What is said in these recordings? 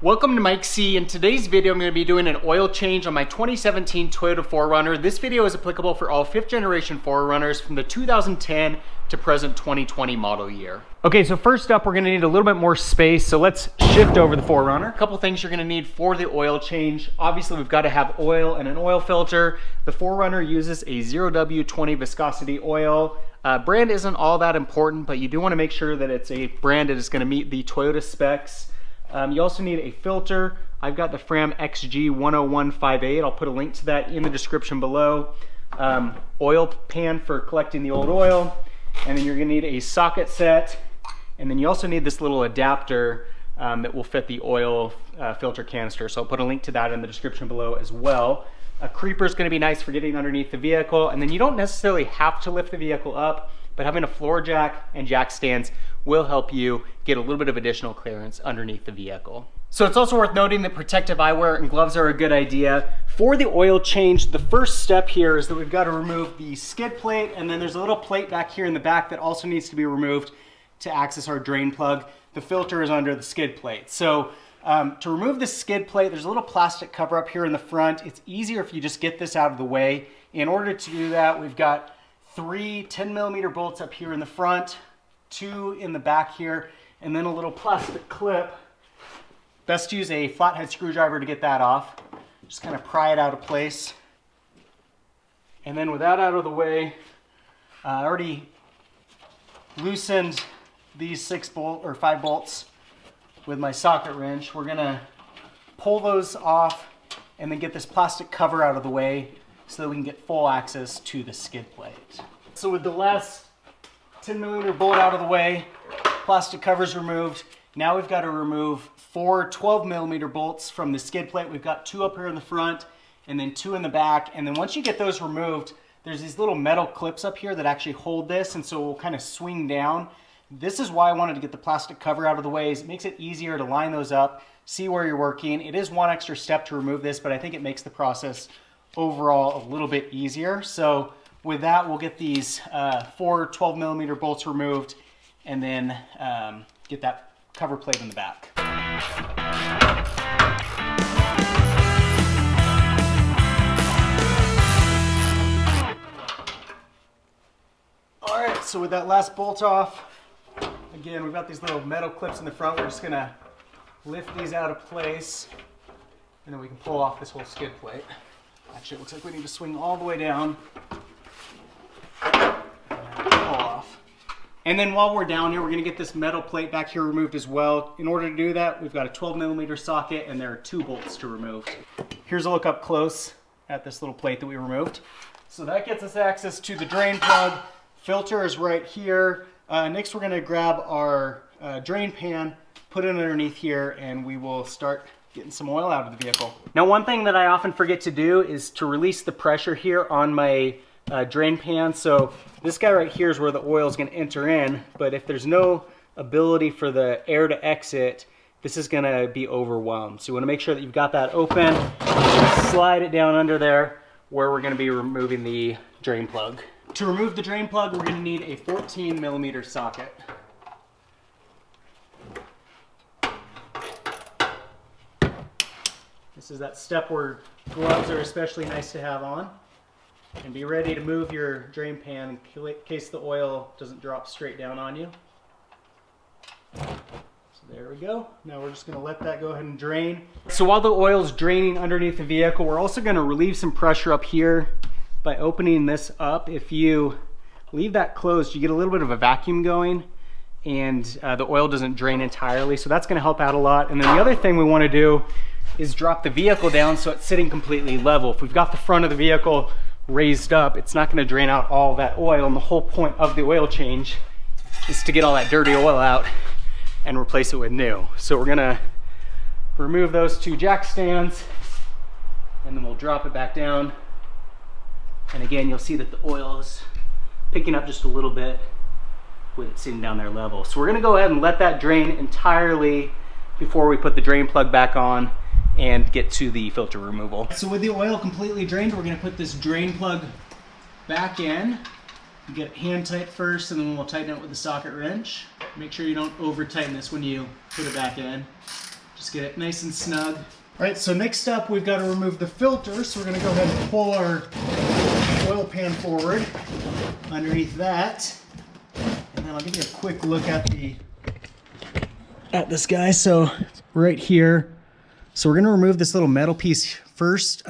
Welcome to Mike C. In today's video, I'm going to be doing an oil change on my 2017 Toyota 4Runner. This video is applicable for all 5th generation 4Runners from the 2010 to present 2020 model year. Okay, so first up, we're going to need a little bit more space. So let's shift over the 4Runner. A couple things you're going to need for the oil change. Obviously, we've got to have oil and an oil filter. The 4Runner uses a 0W20 viscosity oil. Brand isn't all that important, but you do want to make sure that it's a brand that is going to meet the Toyota specs. You also need a filter. I've got the Fram XG10158. I'll put a link to that in the description below. Oil pan for collecting the old oil. And then you're gonna need a socket set. And then you also need this little adapter that will fit the oil filter canister. So I'll put a link to that in the description below as well. A creeper is gonna be nice for getting underneath the vehicle. And then you don't necessarily have to lift the vehicle up, but having a floor jack and jack stands will help you get a little bit of additional clearance underneath the vehicle. So it's also worth noting that protective eyewear and gloves are a good idea. For the oil change, the first step here is that we've got to remove the skid plate, and then there's a little plate back here in the back that also needs to be removed to access our drain plug. The filter is under the skid plate. So to remove the skid plate, there's a little plastic cover up here in the front. It's easier if you just get this out of the way. In order to do that, we've got 3 10mm bolts up here in the front, 2 in the back here, and then a little plastic clip. Best to use a flathead screwdriver to get that off. Just kind of pry it out of place. And then with that out of the way, I already loosened these 5 bolts with my socket wrench. We're gonna pull those off and then get this plastic cover out of the way so that we can get full access to the skid plate. So with the last 10mm bolt out of the way, plastic cover's removed. Now we've got to remove 4 12mm bolts from the skid plate. We've got 2 up here in the front and then 2 in the back. And then once you get those removed, there's these little metal clips up here that actually hold this, and so it will kind of swing down. This is why I wanted to get the plastic cover out of the way. It makes it easier to line those up, see where you're working. It is one extra step to remove this, but I think it makes the process overall a little bit easier. So with that, we'll get these 4 12mm bolts removed and then get that cover plate in the back. All right, so with that last bolt off, again, we've got these little metal clips in the front. We're just gonna lift these out of place, and then we can pull off this whole skid plate. Actually, it looks like we need to swing all the way down and pull off. And then while we're down here, we're gonna get this metal plate back here removed as well. In order to do that, we've got a 12mm socket and there are 2 bolts to remove. Here's a look up close at this little plate that we removed. So that gets us access to the drain plug. Filter is right here. Next, we're gonna grab our drain pan, put it underneath here, and we will start getting some oil out of the vehicle. Now, one thing that I often forget to do is to release the pressure here on my drain pan. So this guy right here is where the oil is going to enter in, but if there's no ability for the air to exit, this is going to be overwhelmed. So you want to make sure that you've got that open, slide it down under there where we're going to be removing the drain plug. To remove the drain plug, we're going to need a 14mm socket. This is that step where gloves are especially nice to have on. And be ready to move your drain pan in case the oil doesn't drop straight down on you. So there we go. Now we're just going to let that go ahead and drain. So while the oil is draining underneath the vehicle, we're also going to relieve some pressure up here by opening this up. If you leave that closed, you get a little bit of a vacuum going, and the oil doesn't drain entirely. So that's going to help out a lot. And then the other thing we want to do is drop the vehicle down so it's sitting completely level. If we've got the front of the vehicle raised up, it's not going to drain out all that oil, and the whole point of the oil change is to get all that dirty oil out and replace it with new. So we're going to remove those 2 jack stands, and then we'll drop it back down. And again, you'll see that the oil is picking up just a little bit with it sitting down there level. So we're going to go ahead and let that drain entirely before we put the drain plug back on and get to the filter removal. So with the oil completely drained, we're going to put this drain plug back in. You get it hand tight first, and then we'll tighten it with the socket wrench. Make sure you don't over tighten this when you put it back in. Just get it nice and snug. All right, so next up we've got to remove the filter. So we're going to go ahead and pull our oil pan forward underneath that. And then I'll give you a quick look at this guy. So right here. So we're going to remove this little metal piece first,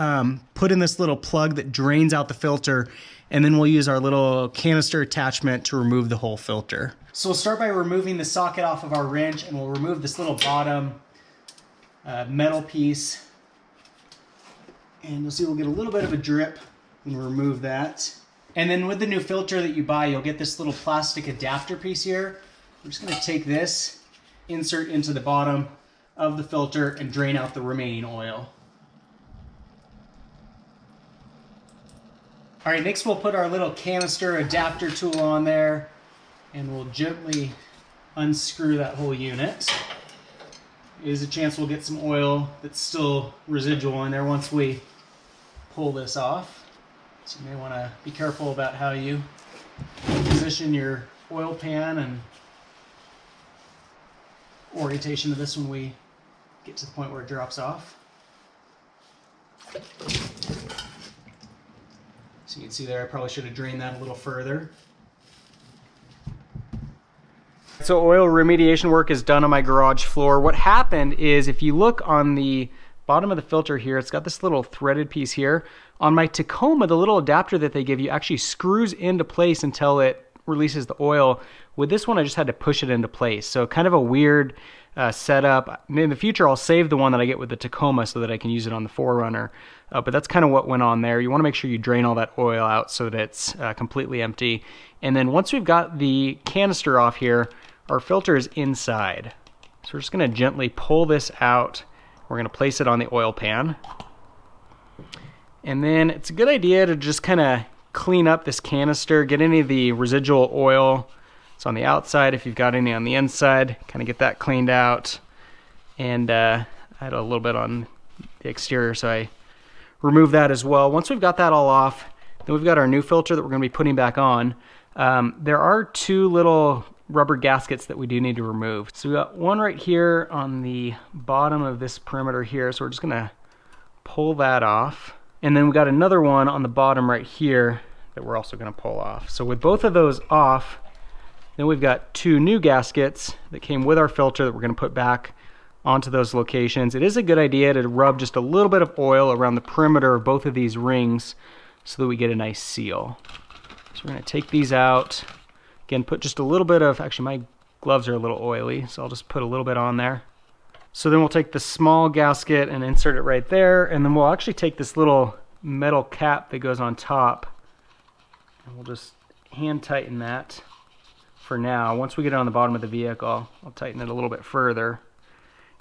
put in this little plug that drains out the filter, and then we'll use our little canister attachment to remove the whole filter. So we'll start by removing the socket off of our wrench, and we'll remove this little bottom metal piece. And you'll see we'll get a little bit of a drip when we remove that. And then with the new filter that you buy, you'll get this little plastic adapter piece here. We're just going to take this, insert into the bottom of the filter, and drain out the remaining oil. All right, next we'll put our little canister adapter tool on there, and we'll gently unscrew that whole unit. There's a chance we'll get some oil that's still residual in there once we pull this off. So you may want to be careful about how you position your oil pan and orientation of this when we get to the point where it drops off. So you can see there, I probably should have drained that a little further. So oil remediation work is done on my garage floor. What happened is, if you look on the bottom of the filter here, it's got this little threaded piece here. On my Tacoma, the little adapter that they give you actually screws into place until it releases the oil. With this one, I just had to push it into place. So kind of a weird setup. In the future, I'll save the one that I get with the Tacoma so that I can use it on the 4Runner. But that's kind of what went on there. You want to make sure you drain all that oil out so that it's completely empty. And then once we've got the canister off here, our filter is inside. So we're just going to gently pull this out. We're going to place it on the oil pan. And then it's a good idea to just kind of clean up this canister, get any of the residual oil. It's on the outside. If you've got any on the inside, kind of get that cleaned out. And I had a little bit on the exterior, so I removed that as well. Once we've got that all off, then we've got our new filter that we're going to be putting back on. There are two little rubber gaskets that we do need to remove. So we got one right here on the bottom of this perimeter here, so we're just going to pull that off. And then we got another one on the bottom right here that we're also going to pull off. So with both of those off, then we've got two new gaskets that came with our filter that we're going to put back onto those locations. It is a good idea to rub just a little bit of oil around the perimeter of both of these rings so that we get a nice seal. So we're going to take these out. Again, put just a little bit of, actually my gloves are a little oily, so I'll just put a little bit on there. So then we'll take the small gasket and insert it right there, and then we'll actually take this little metal cap that goes on top, and we'll just hand tighten that for now. Once we get it on the bottom of the vehicle, I'll tighten it a little bit further.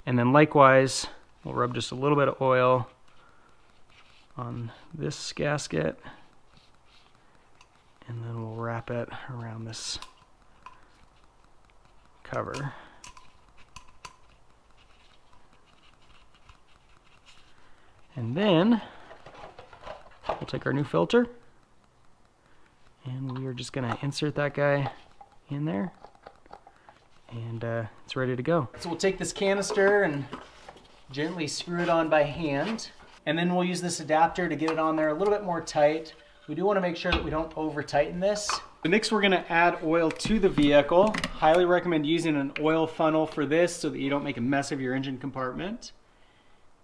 And then likewise, we'll rub just a little bit of oil on this gasket, and then we'll wrap it around this cover. And then we'll take our new filter, and we are just going to insert that guy in there, and it's ready to go. So we'll take this canister and gently screw it on by hand, and then we'll use this adapter to get it on there a little bit more tight. We do want to make sure that we don't over tighten this. Next, we're going to add oil to the vehicle. Highly recommend using an oil funnel for this so that you don't make a mess of your engine compartment.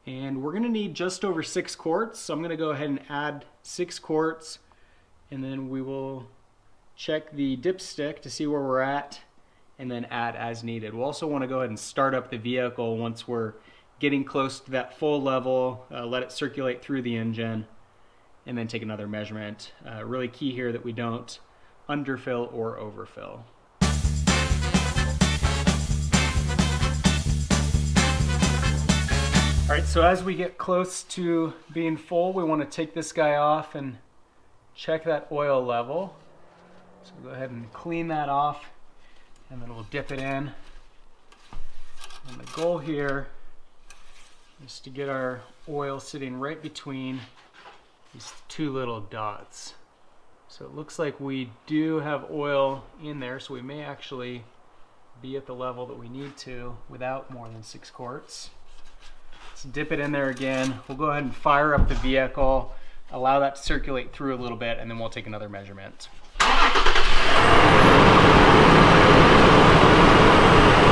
And we're going to need just over 6 quarts. So I'm going to go ahead and add 6 quarts, and then we will check the dipstick to see where we're at, and then add as needed. We'll also want to go ahead and start up the vehicle once we're getting close to that full level, let it circulate through the engine, and then take another measurement. Really key here that we don't underfill or overfill. All right, so as we get close to being full, we want to take this guy off and check that oil level. So we'll go ahead and clean that off, and then we'll dip it in. And the goal here is to get our oil sitting right between these two little dots. So it looks like we do have oil in there, so we may actually be at the level that we need to without more than 6 quarts. Let's dip it in there again. We'll go ahead and fire up the vehicle, allow that to circulate through a little bit, and then we'll take another measurement.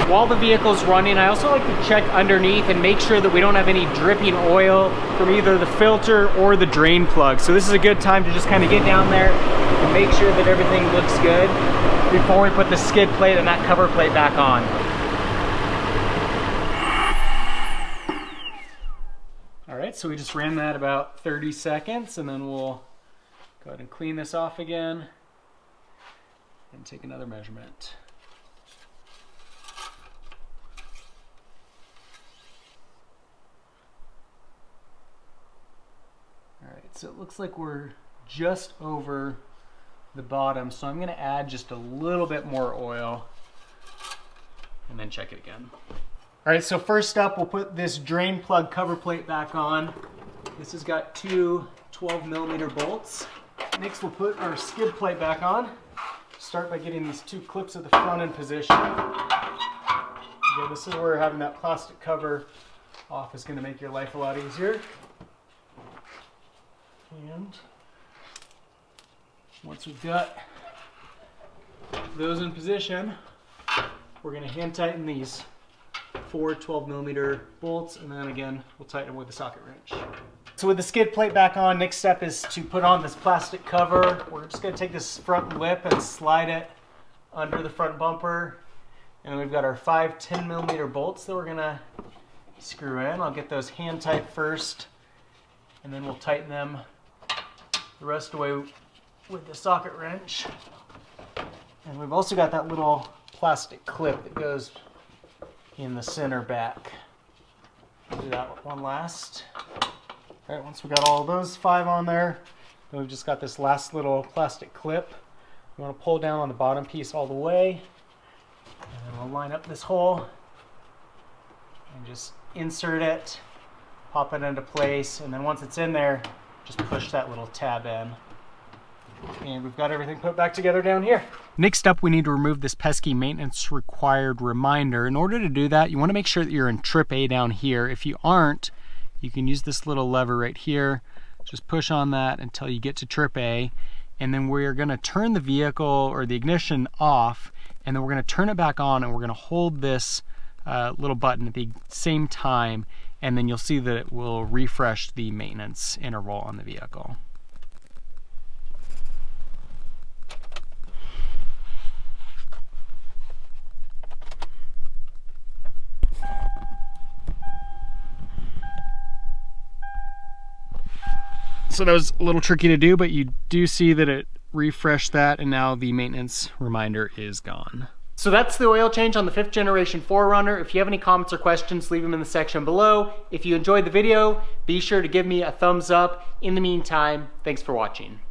While the vehicle's running, I also like to check underneath and make sure that we don't have any dripping oil from either the filter or the drain plug. So this is a good time to just kind of get down there and make sure that everything looks good before we put the skid plate and that cover plate back on. All right, so we just ran that about 30 seconds, and then we'll go ahead and clean this off again and take another measurement. All right, so it looks like we're just over the bottom, so I'm gonna add just a little bit more oil and then check it again. All right, so first up, we'll put this drain plug cover plate back on. This has got two 12mm bolts. Next, we'll put our skid plate back on. Start by getting these two clips at the front in position. Again, this is where having that plastic cover off is gonna make your life a lot easier. And once we've got those in position, we're going to hand tighten these 4 12mm bolts, and then again we'll tighten them with the socket wrench. So with the skid plate back on, next step is to put on this plastic cover. We're just going to take this front lip and slide it under the front bumper, and then we've got our 5 10mm bolts that we're going to screw in. I'll get those hand tight first, and then we'll tighten them the rest away with the socket wrench. And we've also got that little plastic clip that goes in the center back. We'll do that one last. All right, once we got all those 5 on there, then we've just got this last little plastic clip. We want to pull down on the bottom piece all the way, and then we'll line up this hole and just insert it, pop it into place, and then once it's in there, just push that little tab in. And we've got everything put back together down here. Next up, we need to remove this pesky maintenance required reminder. In order to do that, you want to make sure that you're in trip A down here. If you aren't, you can use this little lever right here. Just push on that until you get to trip A. And then we're going to turn the vehicle or the ignition off, and then we're going to turn it back on, and we're going to hold this little button at the same time, and then you'll see that it will refresh the maintenance interval on the vehicle. So that was a little tricky to do, but you do see that it refreshed that, and now the maintenance reminder is gone. So that's the oil change on the 5th generation 4Runner. If you have any comments or questions, leave them in the section below. If you enjoyed the video, be sure to give me a thumbs up. In the meantime, thanks for watching.